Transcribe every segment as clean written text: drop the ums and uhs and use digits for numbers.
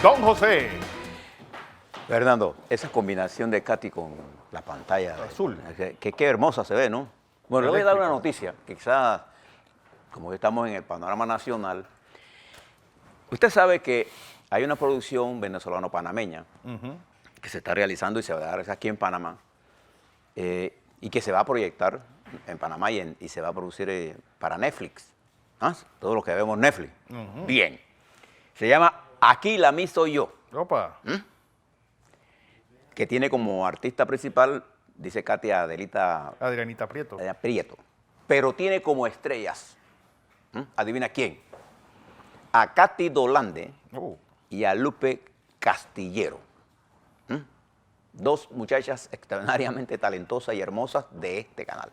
Don José. Fernando, esa combinación de Katy con la pantalla azul, qué hermosa se ve, ¿no? Bueno, le voy a dar una noticia, que quizás, como estamos en el panorama nacional, usted sabe que hay una producción venezolano-panameña que se está realizando y se va a dar aquí en Panamá, y que se va a proyectar en Panamá y se va a producir para Netflix. ¿Ah? Todo lo que vemos Netflix. Bien. Se llama Aquí la Mi Soy Yo. Opa. Que tiene como artista principal, dice Katia Adrianita Prieto. Prieto. Pero tiene como estrellas, adivina quién, a Katy Dolande y a Lupe Castillero. Dos muchachas extraordinariamente talentosas y hermosas de este canal.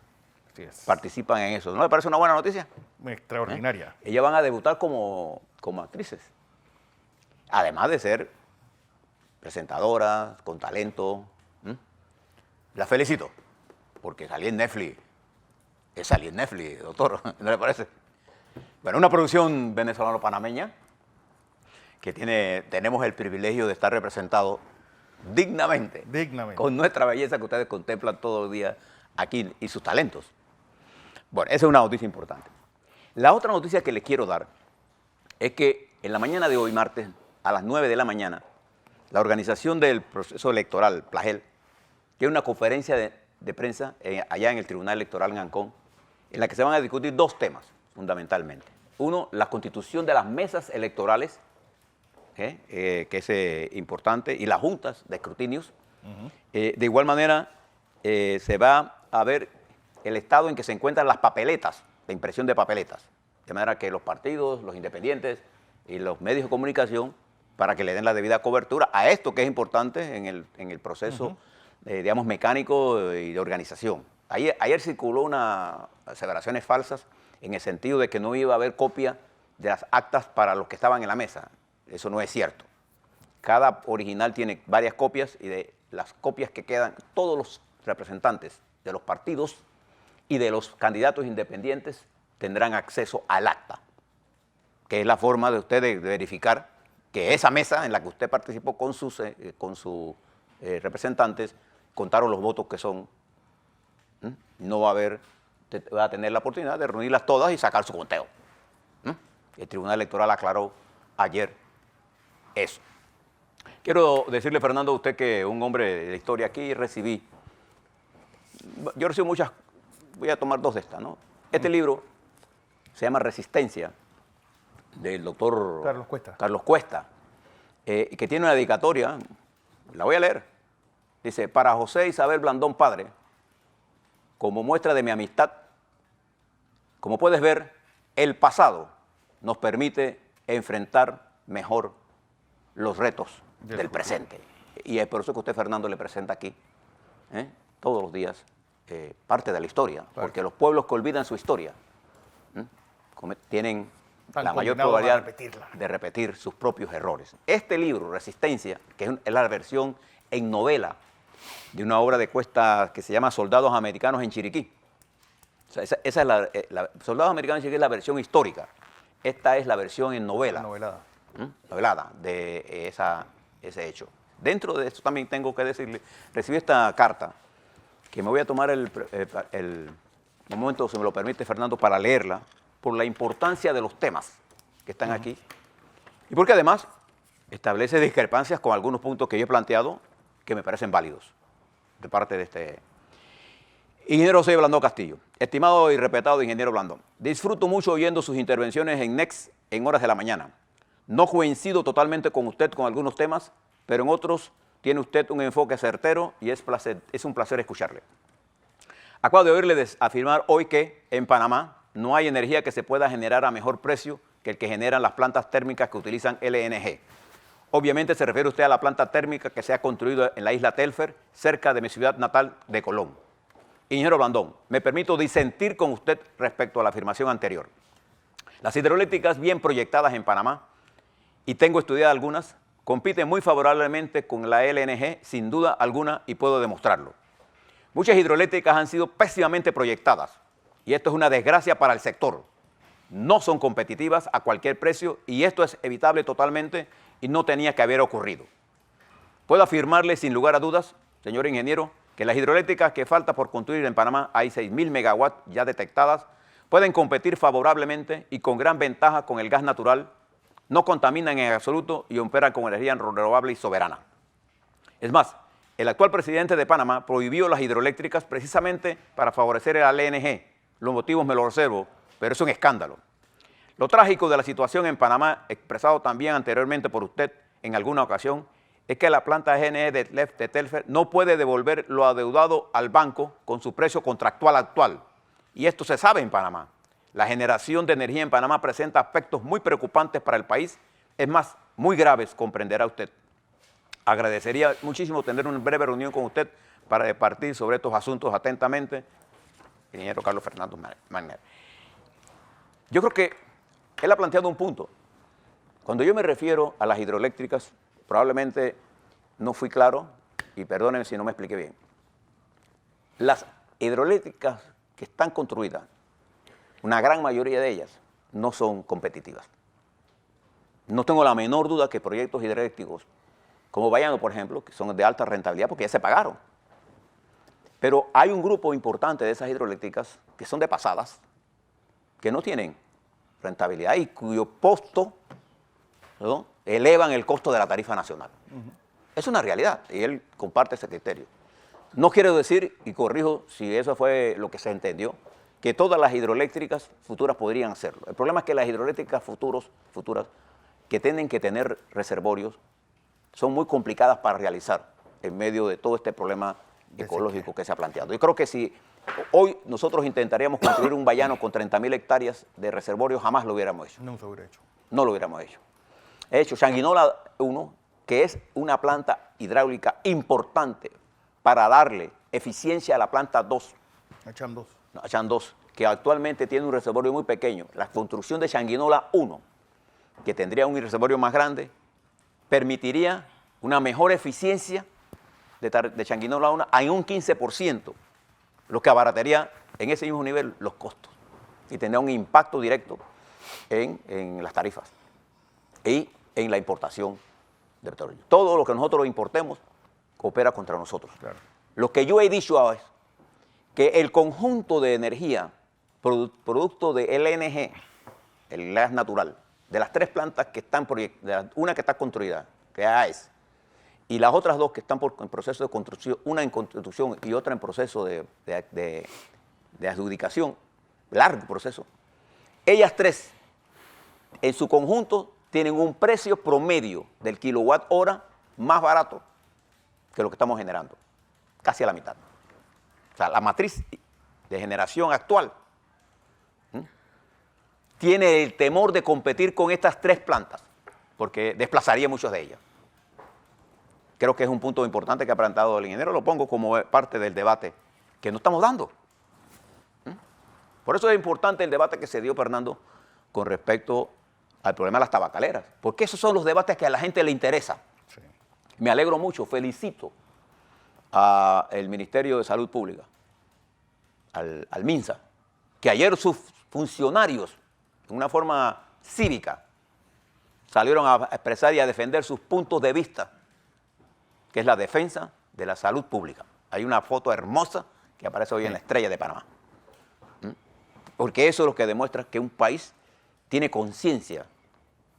Así es. Participan en eso. ¿No le parece una buena noticia? Extraordinaria. Ellas van a debutar como actrices. Además de ser presentadoras, con talento. La felicito, porque salí en Netflix. Salí en Netflix, doctor, ¿no le parece? Bueno, una producción venezolano-panameña que tenemos el privilegio de estar representado dignamente, con nuestra belleza que ustedes contemplan todos los días aquí y sus talentos. Bueno, esa es una noticia importante. La otra noticia que les quiero dar es que en la mañana de hoy, martes, a las 9 de la mañana, la organización del proceso electoral, Plagel, tiene una conferencia de prensa allá en el Tribunal Electoral en Ancón, en la que se van a discutir dos temas, fundamentalmente. Uno, la constitución de las mesas electorales, que es importante, y las juntas de escrutinios. De igual manera, se va a ver el estado en que se encuentran las papeletas, la impresión de papeletas, de manera que los partidos, los independientes y los medios de comunicación, para que le den la debida cobertura a esto que es importante en el proceso, digamos, mecánico y de organización. Ayer circuló unas aseveraciones falsas en el sentido de que no iba a haber copia de las actas para los que estaban en la mesa. Eso no es cierto. Cada original tiene varias copias y de las copias que quedan, todos los representantes de los partidos y de los candidatos independientes tendrán acceso al acta, que es la forma de usted de verificar que esa mesa en la que usted participó con sus representantes contaron los votos que son. No va a tener la oportunidad de reunirlas todas y sacar su conteo. El Tribunal Electoral aclaró ayer eso. Quiero decirle, Fernando, a usted que un hombre de la historia aquí yo recibo muchas, voy a tomar dos de estas, ¿no? Este libro se llama Resistencia, del doctor Carlos Cuesta, que tiene una dedicatoria, la voy a leer. Dice: para José Isabel Blandón padre, como muestra de mi amistad, como puedes ver, el pasado nos permite enfrentar mejor los retos del presente. Y es por eso que usted, Fernando, le presenta aquí, todos los días, parte de la historia, porque los pueblos que olvidan su historia tienen la mayor probabilidad de repetir sus propios errores. Este libro, Resistencia, que es la versión en novela de una obra de Cuesta que se llama Soldados Americanos en Chiriquí. O sea, esa es Soldados Americanos en Chiriquí es la versión histórica. Esta es la versión en novela. Novelada de ese hecho. Dentro de esto también tengo que decirle, recibí esta carta, que me voy a tomar el momento, si me lo permite, Fernando, para leerla, por la importancia de los temas que están aquí, y porque además establece discrepancias con algunos puntos que yo he planteado que me parecen válidos de parte de este ingeniero José Blandón Castillo. Estimado y respetado ingeniero Blandón, disfruto mucho oyendo sus intervenciones en Next en horas de la mañana. No coincido totalmente con usted con algunos temas, pero en otros tiene usted un enfoque certero y es un placer escucharle. Acabo de oírle afirmar hoy que en Panamá no hay energía que se pueda generar a mejor precio que el que generan las plantas térmicas que utilizan LNG. Obviamente se refiere usted a la planta térmica que se ha construido en la isla Telfer, cerca de mi ciudad natal de Colón. Ingeniero Blandón, me permito disentir con usted respecto a la afirmación anterior. Las hidroeléctricas bien proyectadas en Panamá, y tengo estudiadas algunas, compiten muy favorablemente con la LNG, sin duda alguna, y puedo demostrarlo. Muchas hidroeléctricas han sido pésimamente proyectadas, y esto es una desgracia para el sector. no son competitivas a cualquier precio y esto es evitable totalmente y no tenía que haber ocurrido. Puedo afirmarle sin lugar a dudas, señor ingeniero, que las hidroeléctricas que falta por construir en Panamá, hay 6.000 megawatts ya detectadas, pueden competir favorablemente y con gran ventaja con el gas natural, no contaminan en absoluto y operan con energía renovable y soberana. Es más, el actual presidente de Panamá prohibió las hidroeléctricas precisamente para favorecer al LNG. Los motivos me los reservo, pero es un escándalo. Lo trágico de la situación en Panamá, expresado también anteriormente por usted en alguna ocasión, es que la planta GNE de Telfer no puede devolver lo adeudado al banco con su precio contractual actual. Y esto se sabe en Panamá. La generación de energía en Panamá presenta aspectos muy preocupantes para el país, es más, muy graves, comprenderá usted. Agradecería muchísimo tener una breve reunión con usted para debatir sobre estos asuntos atentamente, ingeniero Carlos Fernando Magner. Yo creo que él ha planteado un punto. Cuando yo me refiero a las hidroeléctricas, probablemente no fui claro y perdónenme si no me expliqué bien. Las hidroeléctricas que están construidas, una gran mayoría de ellas, no son competitivas. No tengo la menor duda que proyectos hidroeléctricos como Bayano, por ejemplo, que son de alta rentabilidad porque ya se pagaron. Pero hay un grupo importante de esas hidroeléctricas que son de pasadas, que no tienen rentabilidad y cuyo costo, ¿no?, elevan el costo de la tarifa nacional. Es una realidad y él comparte ese criterio. No quiero decir, y corrijo si eso fue lo que se entendió, que todas las hidroeléctricas futuras podrían hacerlo. El problema es que las hidroeléctricas futuras que tienen que tener reservorios son muy complicadas para realizar en medio de todo este problema ecológico que se ha planteado. Yo creo que si hoy nosotros intentaríamos construir un Bayano con 30.000 hectáreas de reservorios, jamás lo hubiéramos hecho. No se hubiera hecho. No lo hubiéramos hecho. He hecho Changuinola 1, que es una planta hidráulica importante para darle eficiencia a la planta 2. Echan dos. No, Chan 2, que actualmente tiene un reservorio muy pequeño. La construcción de Changuinola 1, que tendría un reservorio más grande, permitiría una mejor eficiencia de Changuinola 1 en un 15%, lo que abarataría en ese mismo nivel los costos y tendría un impacto directo en las tarifas y en la importación de petróleo. Todo lo que nosotros importemos coopera contra nosotros. Claro. Lo que yo he dicho es que el conjunto de energía, producto de LNG, el gas natural, de las tres plantas que están una que está construida, que es AES, y las otras dos que están en proceso de construcción, una en construcción y otra en proceso de adjudicación, largo proceso, ellas tres en su conjunto tienen un precio promedio del kilowatt hora más barato que lo que estamos generando, casi a la mitad. O sea, la matriz de generación actual tiene el temor de competir con estas tres plantas, porque desplazaría muchas de ellas. Creo que es un punto importante que ha planteado el ingeniero, lo pongo como parte del debate que no estamos dando. Por eso es importante el debate que se dio, Fernando, con respecto al problema de las tabacaleras, porque esos son los debates que a la gente le interesa. Sí. Me alegro mucho, felicito al Ministerio de Salud Pública, al MINSA, que ayer sus funcionarios, de una forma cívica, salieron a expresar y a defender sus puntos de vista, que es la defensa de la salud pública. Hay una foto hermosa que aparece hoy en la Estrella de Panamá. Porque eso es lo que demuestra que un país tiene conciencia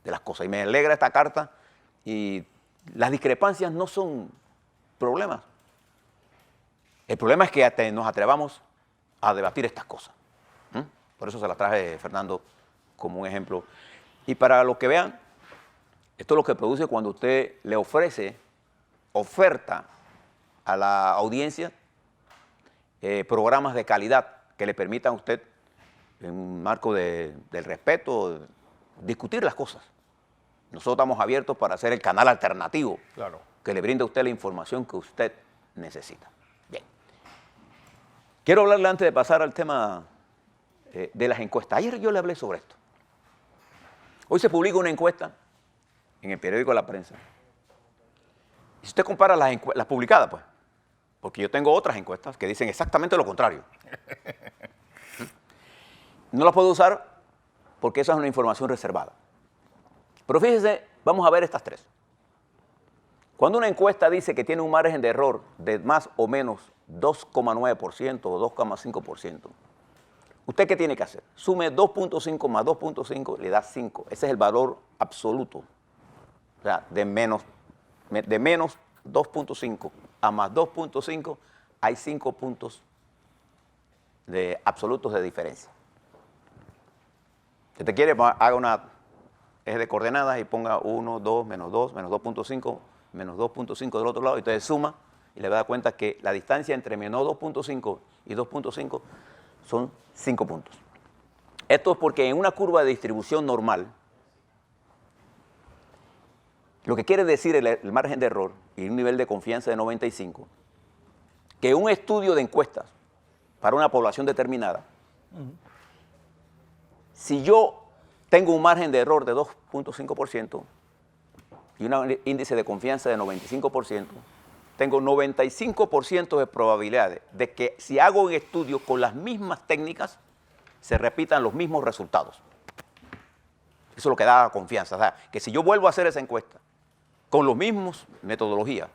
de las cosas. Y me alegra esta carta y las discrepancias no son problemas. El problema es que nos atrevamos a debatir estas cosas. Por eso se las traje, Fernando, como un ejemplo. Y para los que vean, esto es lo que produce cuando usted le oferta a la audiencia programas de calidad que le permitan a usted, en un marco del respeto, discutir las cosas. Nosotros estamos abiertos para ser el canal alternativo, Claro. que le brinde a usted la información que usted necesita. Bien. Quiero hablarle antes de pasar al tema de las encuestas. Ayer yo le hablé sobre esto. Hoy se publica una encuesta en el periódico La Prensa. Y si usted compara las publicadas, pues, porque yo tengo otras encuestas que dicen exactamente lo contrario. No las puedo usar porque esa es una información reservada. Pero fíjese, vamos a ver estas tres. Cuando una encuesta dice que tiene un margen de error de más o menos 2,9% o 2,5%, ¿usted qué tiene que hacer? Sume 2.5 más 2.5, le da 5. Ese es el valor absoluto. O sea, de menos 2.5 a más 2.5 hay 5 puntos absolutos de diferencia. Si usted quiere, haga una eje de coordenadas y ponga 1, 2, menos 2, menos 2.5, menos 2.5 del otro lado, y entonces suma y le va a dar cuenta que la distancia entre menos 2.5 y 2.5 son 5 puntos. Esto es porque en una curva de distribución normal, lo que quiere decir el margen de error y un nivel de confianza de 95, que un estudio de encuestas para una población determinada, si yo tengo un margen de error de 2.5% y un índice de confianza de 95%, tengo 95% de probabilidades de que si hago un estudio con las mismas técnicas, se repitan los mismos resultados. Eso es lo que da confianza. O sea, que si yo vuelvo a hacer esa encuesta con los mismos metodologías,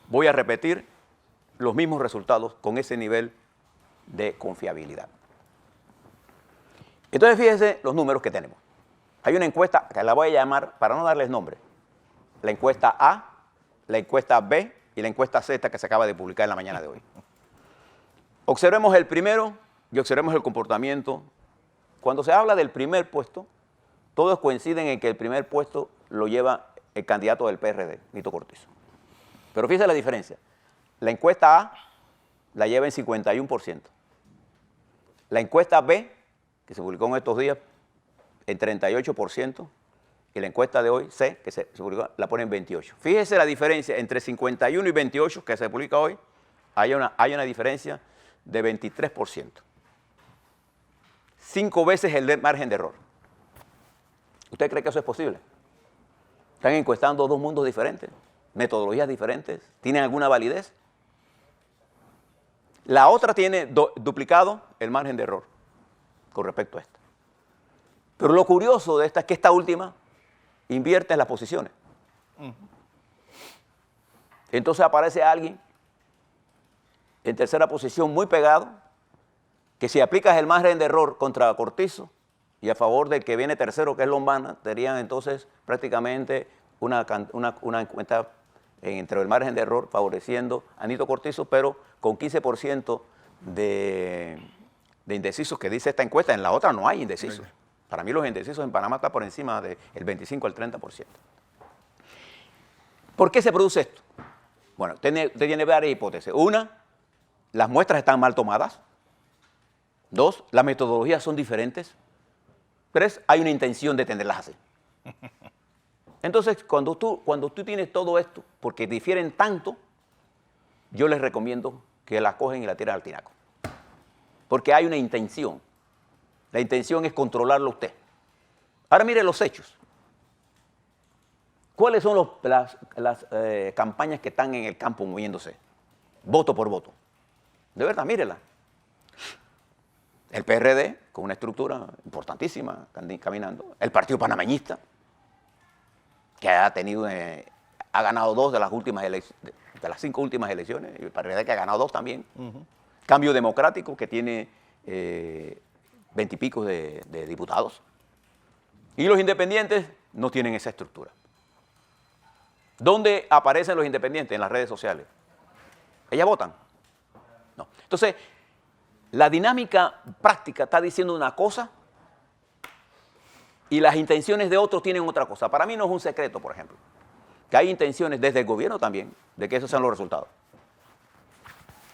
voy a repetir los mismos resultados con ese nivel de confiabilidad. Entonces, fíjense los números que tenemos. Hay una encuesta que la voy a llamar, para no darles nombre, la encuesta A, la encuesta B y la encuesta Z que se acaba de publicar en la mañana de hoy. Observemos el primero y observemos el comportamiento. Cuando se habla del primer puesto, todos coinciden en que el primer puesto lo lleva el candidato del PRD, Nito Cortizo. Pero fíjense la diferencia. La encuesta A la lleva en 51%. La encuesta B, que se publicó en estos días, en 38%. Y la encuesta de hoy, C, que se publicó, la pone en 28%. Fíjese la diferencia entre 51 y 28, que se publica hoy, hay una diferencia de 23%. 5 veces el margen de error. ¿Usted cree que eso es posible? Están encuestando dos mundos diferentes, metodologías diferentes, ¿tienen alguna validez? La otra tiene duplicado el margen de error con respecto a esta. Pero lo curioso de esta es que esta última invierte en las posiciones. Entonces aparece alguien en tercera posición muy pegado, que si aplicas el margen de error contra Cortizo y a favor del que viene tercero, que es Lombana, serían entonces prácticamente una encuesta entre el margen de error favoreciendo a Nito Cortizo, pero con 15% de indecisos que dice esta encuesta. En la otra no hay indecisos. Para mí los indecisos en Panamá están por encima del 25 al 30%. ¿Por qué se produce esto? Bueno, usted tiene varias hipótesis. Una, las muestras están mal tomadas. Dos, las metodologías son diferentes. Tres, hay una intención de tenerlas así. Entonces, cuando tú tienes todo esto, porque difieren tanto, yo les recomiendo que la cogen y la tiran al tinaco. Porque hay una intención. La intención es controlarlo a usted. Ahora mire los hechos. ¿Cuáles son las campañas que están en el campo moviéndose? Voto por voto. De verdad, mírela. El PRD, con una estructura importantísima, caminando. El Partido Panameñista, que ha ganado 2 de las últimas elecciones, de las 5 últimas elecciones. Y el PRD que ha ganado 2 también. Cambio Democrático, que tiene 20 y pico de diputados. Y los independientes no tienen esa estructura. ¿Dónde aparecen los independientes? En las redes sociales. ¿Ellas votan? No. Entonces, la dinámica práctica está diciendo una cosa y las intenciones de otros tienen otra cosa. Para mí no es un secreto, por ejemplo, que hay intenciones desde el gobierno también de que esos sean los resultados.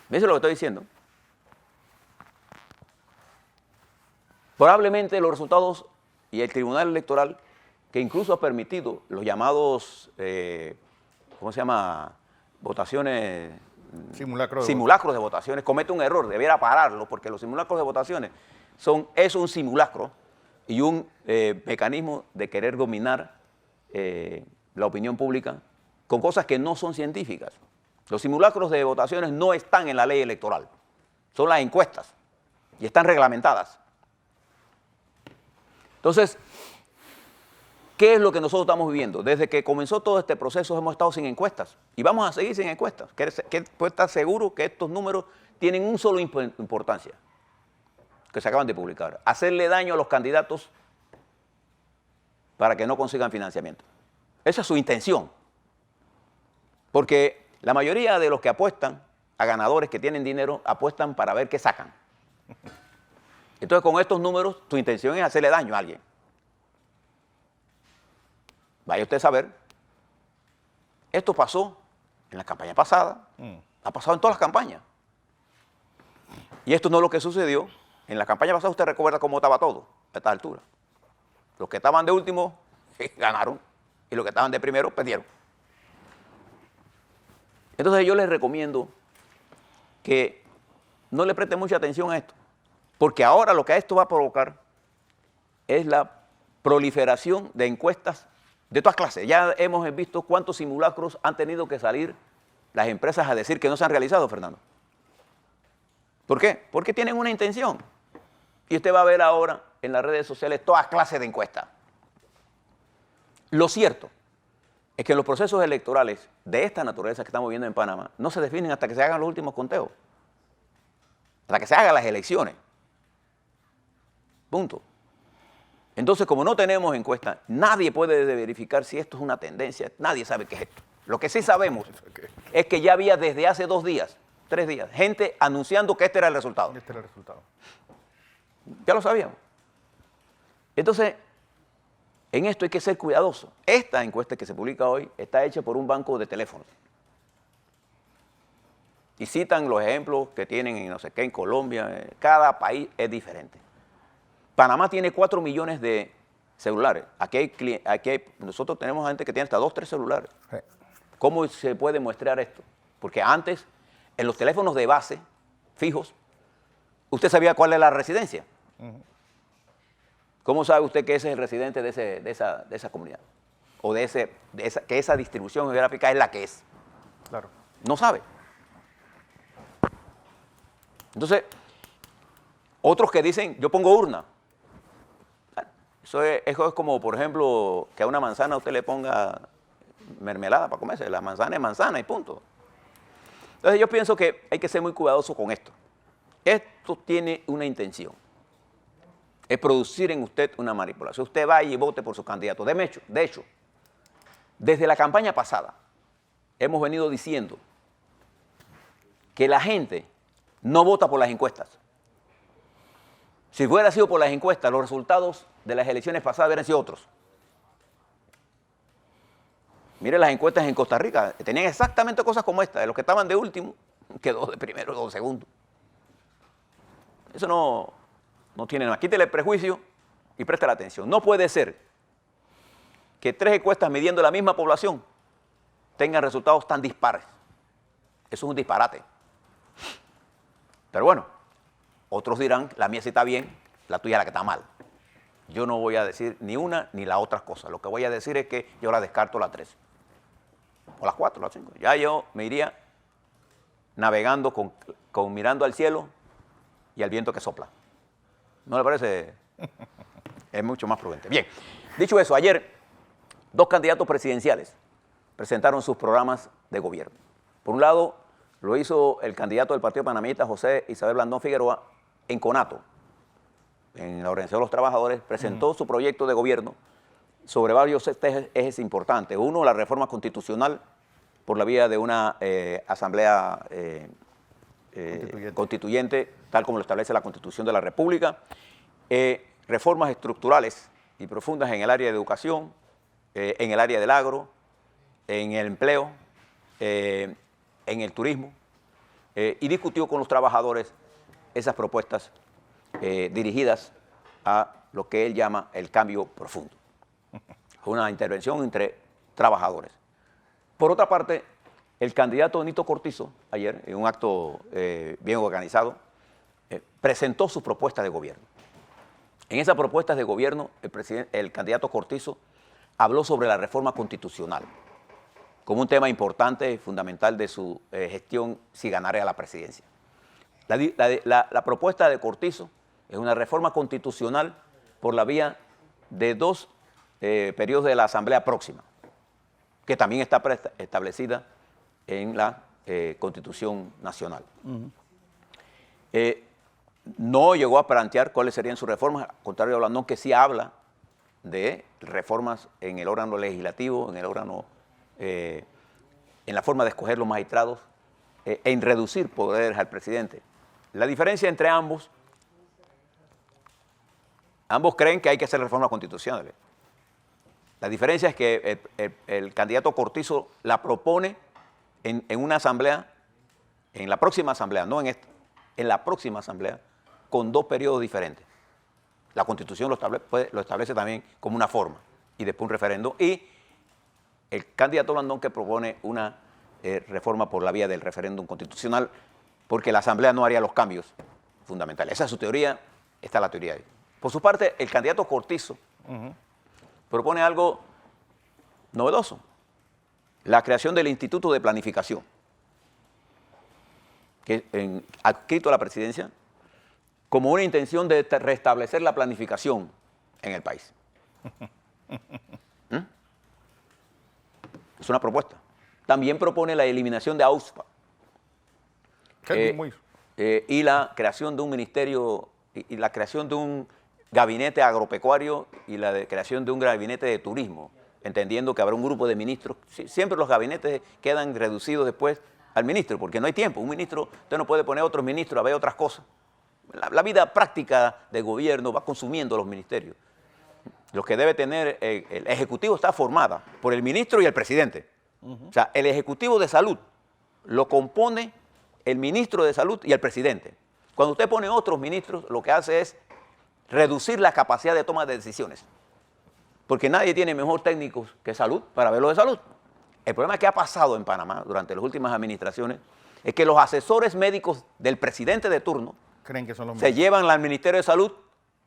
¿Ves lo que estoy diciendo? Probablemente los resultados y el Tribunal Electoral, que incluso ha permitido los llamados, ¿cómo se llama? Votaciones... Simulacros de votaciones, comete un error, debiera pararlo, porque los simulacros de votaciones es un simulacro y un mecanismo de querer dominar la opinión pública con cosas que no son científicas. Los simulacros de votaciones no están en la ley electoral, son las encuestas y están reglamentadas. Entonces, ¿qué es lo que nosotros estamos viviendo? Desde que comenzó todo este proceso hemos estado sin encuestas y vamos a seguir sin encuestas. Que puede estar seguro que estos números tienen un solo importancia, que se acaban de publicar: hacerle daño a los candidatos para que no consigan financiamiento. Esa es su intención. Porque la mayoría de los que apuestan a ganadores que tienen dinero, apuestan para ver qué sacan. Entonces, con estos números, tu intención es hacerle daño a alguien. Vaya usted a saber. Esto pasó en la campaña pasada, ha pasado en todas las campañas. Y esto no es lo que sucedió. En la campaña pasada usted recuerda cómo estaba todo a esta altura. Los que estaban de último ganaron y los que estaban de primero perdieron. Entonces yo les recomiendo que no le presten mucha atención a esto, porque ahora lo que esto va a provocar es la proliferación de encuestas de todas clases. Ya hemos visto cuántos simulacros han tenido que salir las empresas a decir que no se han realizado, Fernando. ¿Por qué? Porque tienen una intención. Y usted va a ver ahora en las redes sociales todas clases de encuestas. Lo cierto es que los procesos electorales de esta naturaleza que estamos viendo en Panamá no se definen hasta que se hagan los últimos conteos, hasta que se hagan las elecciones. Punto. Entonces, como no tenemos encuestas, nadie puede verificar si esto es una tendencia, nadie sabe qué es esto. Lo que sí sabemos es que ya había desde hace 2 días, 3 días, gente anunciando que este era el resultado. Este era el resultado. Ya lo sabíamos. Entonces, en esto hay que ser cuidadoso. Esta encuesta que se publica hoy está hecha por un banco de teléfonos. Y citan los ejemplos que tienen en no sé qué, en Colombia. Cada país es diferente. Panamá tiene 4 millones de celulares. Nosotros tenemos gente que tiene hasta 2, 3 celulares. Sí. ¿Cómo se puede muestrear esto? Porque antes, en los teléfonos de base, fijos, usted sabía cuál es la residencia. ¿Cómo sabe usted que ese es el residente de esa comunidad? O que esa distribución geográfica es la que es. Claro. No sabe. Entonces, otros que dicen, yo pongo urna. Eso es como, por ejemplo, que a una manzana usted le ponga mermelada para comerse. La manzana es manzana y punto. Entonces yo pienso que hay que ser muy cuidadoso con esto. Esto tiene una intención. Es producir en usted una manipulación. Usted vaya y vote por su candidato. De hecho, desde la campaña pasada hemos venido diciendo que la gente no vota por las encuestas. Si hubiera sido por las encuestas, los resultados de las elecciones pasadas hubieran sido otros. Mire las encuestas en Costa Rica, tenían exactamente cosas como esta. De los que estaban de último, quedó de primero o de segundo. Eso no tiene nada. Quítele el prejuicio y preste la atención. No puede ser que 3 encuestas midiendo la misma población tengan resultados tan dispares. Eso es un disparate. Pero bueno, otros dirán, la mía sí está bien, la tuya es la que está mal. Yo no voy a decir ni una ni la otra cosa. Lo que voy a decir es que yo la descarto las 3. O las 4, las 5. Ya yo me iría navegando mirando al cielo y al viento que sopla. ¿No le parece? Es mucho más prudente. Bien, dicho eso, ayer 2 candidatos presidenciales presentaron sus programas de gobierno. Por un lado, lo hizo el candidato del Partido Panameñista, José Isabel Blandón Figueroa, en Conato, en la Organización de los Trabajadores, presentó su proyecto de gobierno sobre varios ejes importantes. Uno, la reforma constitucional por la vía de una asamblea constituyente, tal como lo establece la Constitución de la República. Reformas estructurales y profundas en el área de educación, en el área del agro, en el empleo, en el turismo, y discutió con los trabajadores esas propuestas dirigidas a lo que él llama el cambio profundo. Una intervención entre trabajadores. Por otra parte, el candidato Nito Cortizo, ayer, en un acto bien organizado, presentó sus propuestas de gobierno. En esas propuestas de gobierno, el candidato Cortizo habló sobre la reforma constitucional como un tema importante y fundamental de su gestión si ganara la presidencia. La propuesta de Cortizo es una reforma constitucional por la vía de 2 periodos de la Asamblea próxima, que también está establecida en la Constitución Nacional. No llegó a plantear cuáles serían sus reformas, al contrario de Blandón, que sí habla de reformas en el órgano legislativo, en el órgano, en la forma de escoger los magistrados, en reducir poderes al presidente. La diferencia entre ambos creen que hay que hacer reformas constitucionales. La diferencia es que el candidato Cortizo la propone en una asamblea, en la próxima asamblea, no en esta, en la próxima asamblea, con 2 periodos diferentes. La Constitución lo establece también como una forma, y después un referendo, y el candidato Blandón que propone una reforma por la vía del referéndum constitucional, porque la asamblea no haría los cambios fundamentales. Esa es su teoría, esta es la teoría de él. Por su parte, el candidato Cortizo propone algo novedoso, la creación del Instituto de Planificación, que adscrito a la presidencia, como una intención de restablecer la planificación en el país. Es una propuesta. También propone la eliminación de AUSPA y la creación de un ministerio y la creación de un gabinete agropecuario y la creación de un gabinete de turismo, entendiendo que habrá un grupo de ministros. Siempre los gabinetes quedan reducidos después al ministro, porque no hay tiempo. Un ministro, usted no puede poner otros ministros a ver otras cosas. La vida práctica del gobierno va consumiendo los ministerios. Lo que debe tener el Ejecutivo está formada por el ministro y el presidente. O sea, el Ejecutivo de Salud lo compone el ministro de Salud y el presidente. Cuando usted pone otros ministros, lo que hace es reducir la capacidad de toma de decisiones. Porque nadie tiene mejor técnicos que Salud para ver lo de salud. El problema que ha pasado en Panamá durante las últimas administraciones es que los asesores médicos del presidente de turno creen que son los se llevan al Ministerio de Salud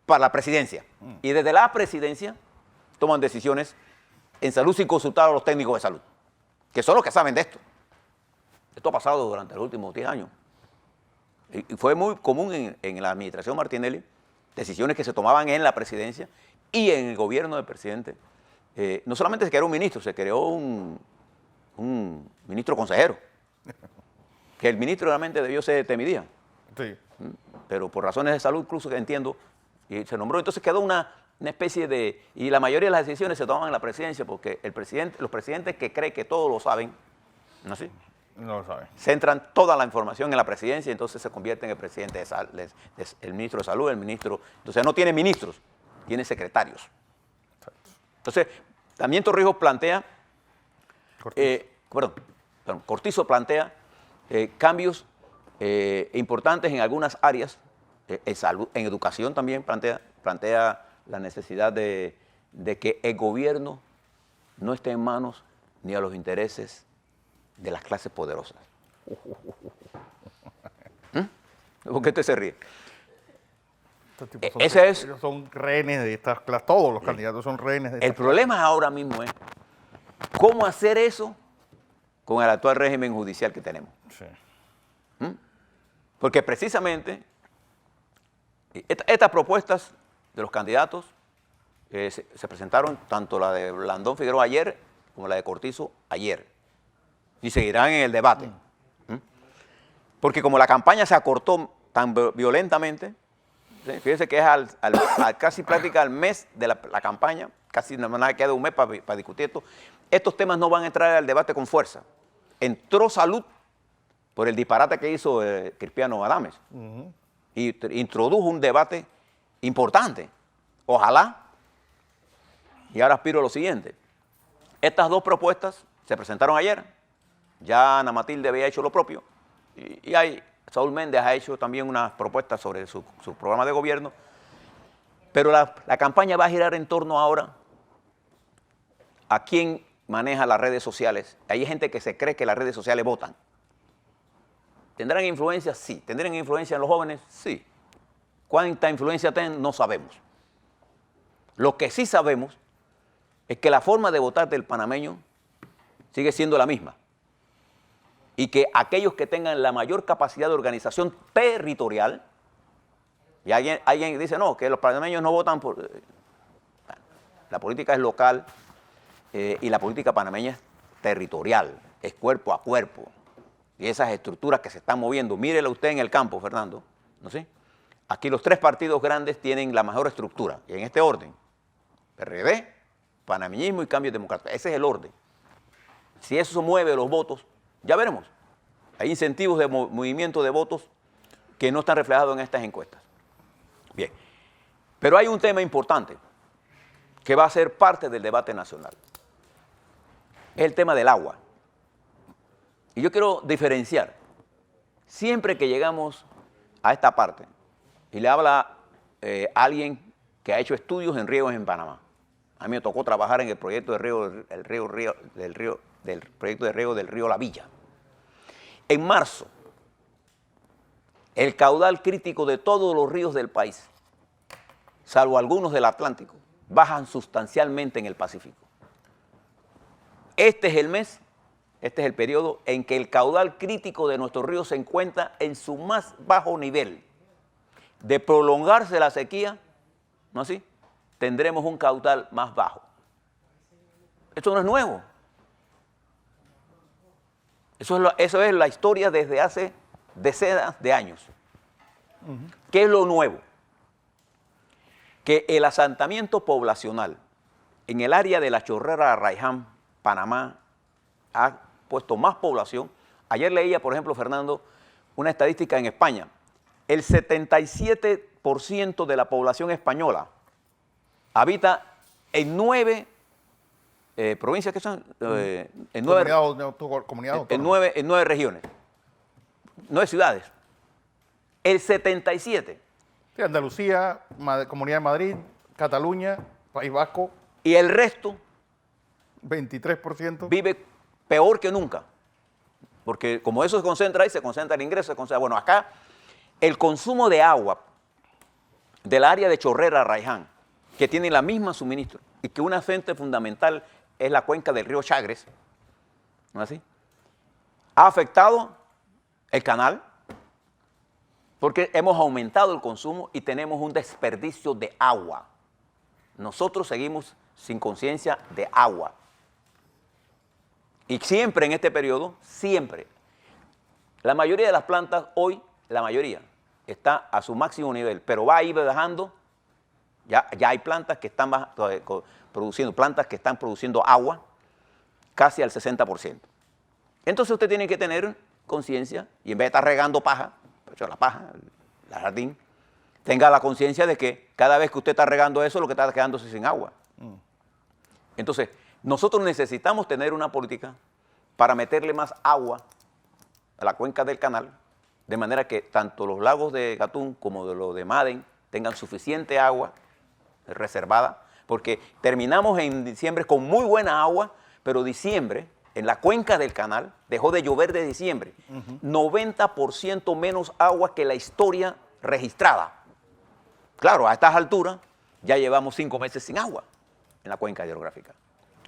para la presidencia. Y desde la presidencia toman decisiones en salud sin consultar a los técnicos de salud, que son los que saben de esto. Esto ha pasado durante los últimos 10 años. Y fue muy común en la administración Martinelli, decisiones que se tomaban en la presidencia y en el gobierno del presidente. No solamente se creó un ministro, se creó un ministro consejero, que el ministro realmente debió ser Temidía. Sí. Pero por razones de salud, incluso que entiendo, y se nombró. Entonces quedó una especie de... Y la mayoría de las decisiones se toman en la presidencia porque los presidentes que creen que todo lo saben, ¿no es así? No lo saben. Centran toda la información en la presidencia y entonces se convierte en el presidente el ministro de salud, el ministro... Entonces no tiene ministros, tiene secretarios. Exacto. Entonces, también Torrijos plantea... Cortizo plantea cambios importantes en algunas áreas, en salud, en educación también plantea la necesidad de que el gobierno no esté en manos ni a los intereses de las clases poderosas. ¿Por qué usted se ríe? Ellos son rehenes de estas clases, todos los candidatos son rehenes de estas El problema ahora mismo es cómo hacer eso con el actual régimen judicial que tenemos. Sí. Porque precisamente estas propuestas de los candidatos se presentaron, tanto la de Blandón Figueroa ayer como la de Cortizo ayer, y seguirán en el debate. Porque como la campaña se acortó tan violentamente, ¿sí? Fíjense que es casi prácticamente al mes de la campaña, casi nada queda un mes para discutir esto, estos temas no van a entrar al debate con fuerza. Entró salud por el disparate que hizo Cristiano Adames. Y introdujo un debate importante. Ojalá, y ahora aspiro a lo siguiente, estas 2 propuestas se presentaron ayer, ya Ana Matilde había hecho lo propio, y Saúl Méndez ha hecho también unas propuestas sobre su programa de gobierno, pero la campaña va a girar en torno ahora a quién maneja las redes sociales. Hay gente que se cree que las redes sociales votan. ¿Tendrán influencia? Sí. ¿Tendrán influencia en los jóvenes? Sí. ¿Cuánta influencia tienen? No sabemos. Lo que sí sabemos es que la forma de votar del panameño sigue siendo la misma. Y que aquellos que tengan la mayor capacidad de organización territorial, y alguien dice, no, que los panameños no votan por... la política es local y la política panameña es territorial, es cuerpo a cuerpo. Y esas estructuras que se están moviendo, mírelo usted en el campo, Fernando, ¿no sé? Aquí los tres partidos grandes tienen la mejor estructura, y en este orden, PRD, panameñismo y Cambio Democrático. Ese es el orden. Si eso mueve los votos, ya veremos. Hay incentivos de movimiento de votos que no están reflejados en estas encuestas. Bien, pero hay un tema importante que va a ser parte del debate nacional. Es el tema del agua. Y yo quiero diferenciar. Siempre que llegamos a esta parte, y le habla alguien que ha hecho estudios en riegos en Panamá. A mí me tocó trabajar en el proyecto de riego del proyecto de riego del río La Villa. En marzo, el caudal crítico de todos los ríos del país, salvo algunos del Atlántico, bajan sustancialmente en el Pacífico. Este es el mes, este es el periodo en que el caudal crítico de nuestros ríos se encuentra en su más bajo nivel. De prolongarse la sequía, ¿no así? Tendremos un caudal más bajo. Esto no es nuevo. Eso es la historia desde hace decenas de años. ¿Qué es lo nuevo? Que el asentamiento poblacional en el área de la Chorrera Arraiján, Panamá, ha puesto más población. Ayer leía, por ejemplo, Fernando, una estadística en España. El 77% de la población española habita en 9 provincias, que son en 9 regiones, 9 ciudades. El 77. Sí, Andalucía, Comunidad de Madrid, Cataluña, País Vasco. Y el resto 23%. vive peor que nunca. Porque como eso se concentra ahí, se concentra el ingreso, se concentra. Bueno, acá el consumo de agua del área de Chorrera Arraiján, que tiene la misma suministro y que una fuente fundamental es la cuenca del río Chagres, ¿no es así? Ha afectado el canal porque hemos aumentado el consumo y tenemos un desperdicio de agua. Nosotros seguimos sin conciencia de agua. Y siempre en este periodo, siempre, la mayoría de las plantas hoy, la mayoría, está a su máximo nivel, pero va a ir bajando. Ya hay plantas que están produciendo agua casi al 60%. Entonces usted tiene que tener conciencia y en vez de estar regando paja, la paja, el jardín, tenga la conciencia de que cada vez que usted está regando eso, lo que está quedándose sin agua. Entonces, nosotros necesitamos tener una política para meterle más agua a la cuenca del canal, de manera que tanto los lagos de Gatún como de los de Madén tengan suficiente agua reservada, porque terminamos en diciembre con muy buena agua, pero diciembre, en la cuenca del canal, dejó de llover de diciembre. 90% menos agua que la historia registrada. Claro, a estas alturas ya llevamos 5 meses sin agua en la cuenca hidrográfica.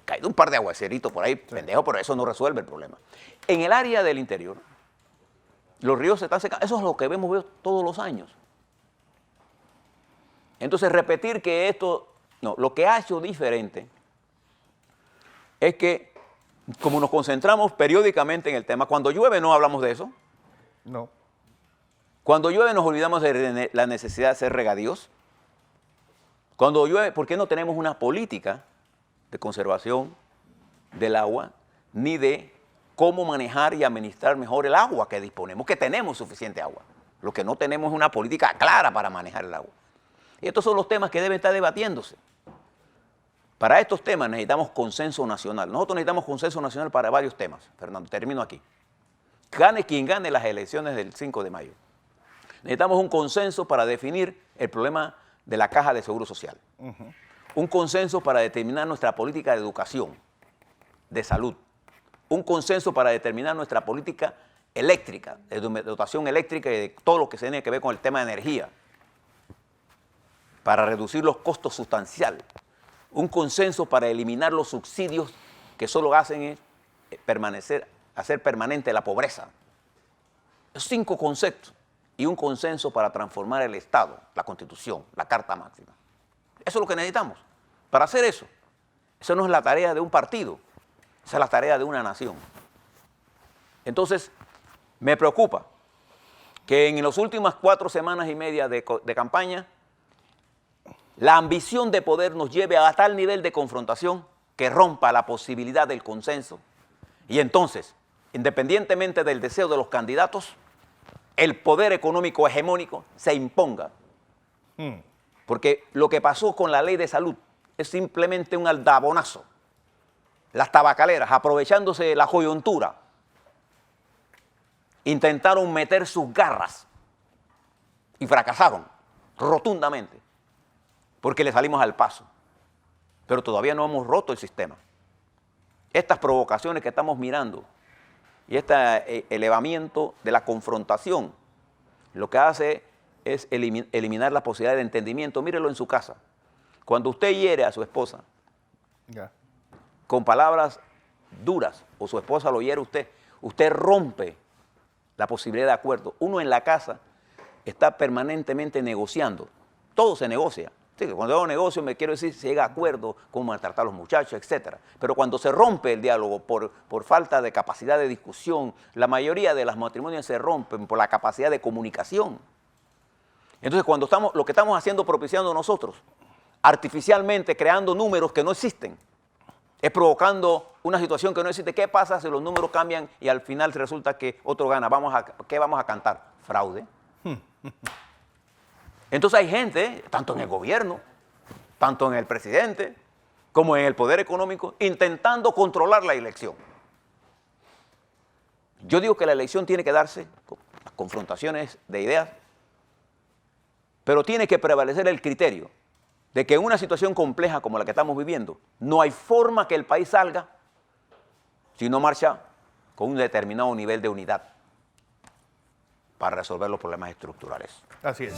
Caído un par de aguaceritos por ahí, sí, pendejo, pero eso no resuelve el problema. En el área del interior, los ríos se están secando. Eso es lo que vemos todos los años. Entonces, repetir que esto... No, lo que ha hecho diferente es que, como nos concentramos periódicamente en el tema, cuando llueve no hablamos de eso. No. Cuando llueve nos olvidamos de la necesidad de hacer regadíos. Cuando llueve, ¿por qué no tenemos una política de conservación del agua, ni de cómo manejar y administrar mejor el agua que disponemos, que tenemos suficiente agua? Lo que no tenemos es una política clara para manejar el agua. Y estos son los temas que deben estar debatiéndose. Para estos temas necesitamos consenso nacional. Nosotros necesitamos consenso nacional para varios temas. Fernando, termino aquí. Gane quien gane las elecciones del 5 de mayo. Necesitamos un consenso para definir el problema de la caja de seguro social. Un consenso para determinar nuestra política de educación, de salud. Un consenso para determinar nuestra política eléctrica, de dotación eléctrica y de todo lo que se tiene que ver con el tema de energía, para reducir los costos sustanciales. Un consenso para eliminar los subsidios que solo hacen hacer permanente la pobreza. Esos 5 conceptos. Y un consenso para transformar el Estado, la Constitución, la Carta Máxima. Eso es lo que necesitamos. para hacer eso. Eso no es la tarea de un partido, esa es la tarea de una nación. Entonces, me preocupa que en las últimas 4 semanas y media de campaña, la ambición de poder nos lleve a tal nivel de confrontación que rompa la posibilidad del consenso. Y entonces, independientemente del deseo de los candidatos, el poder económico hegemónico se imponga. Porque lo que pasó con la ley de salud es simplemente un aldabonazo. Las tabacaleras, aprovechándose de la coyuntura, intentaron meter sus garras y fracasaron rotundamente porque le salimos al paso. Pero todavía no hemos roto el sistema. Estas provocaciones que estamos mirando y este elevamiento de la confrontación, lo que hace es eliminar la posibilidad de entendimiento. Mírelo en su casa. Cuando usted hiere a su esposa con palabras duras, o su esposa lo hiere a usted, usted rompe la posibilidad de acuerdo. Uno en la casa está permanentemente negociando. Todo se negocia. Sí, cuando hago negocio me quiero decir, se llega a acuerdo, cómo maltratar a los muchachos, etc. Pero cuando se rompe el diálogo por falta de capacidad de discusión, la mayoría de los matrimonios se rompen por la capacidad de comunicación. Entonces, cuando lo que estamos haciendo, propiciando nosotros, artificialmente creando números que no existen, es provocando una situación que no existe. ¿Qué pasa si los números cambian y al final resulta que otro gana? ¿Qué vamos a cantar? Fraude. Entonces hay gente, tanto en el gobierno, tanto en el presidente, como en el poder económico, intentando controlar la elección. Yo digo que la elección tiene que darse con las confrontaciones de ideas, pero tiene que prevalecer el criterio de que en una situación compleja como la que estamos viviendo, no hay forma que el país salga si no marcha con un determinado nivel de unidad para resolver los problemas estructurales. Así es.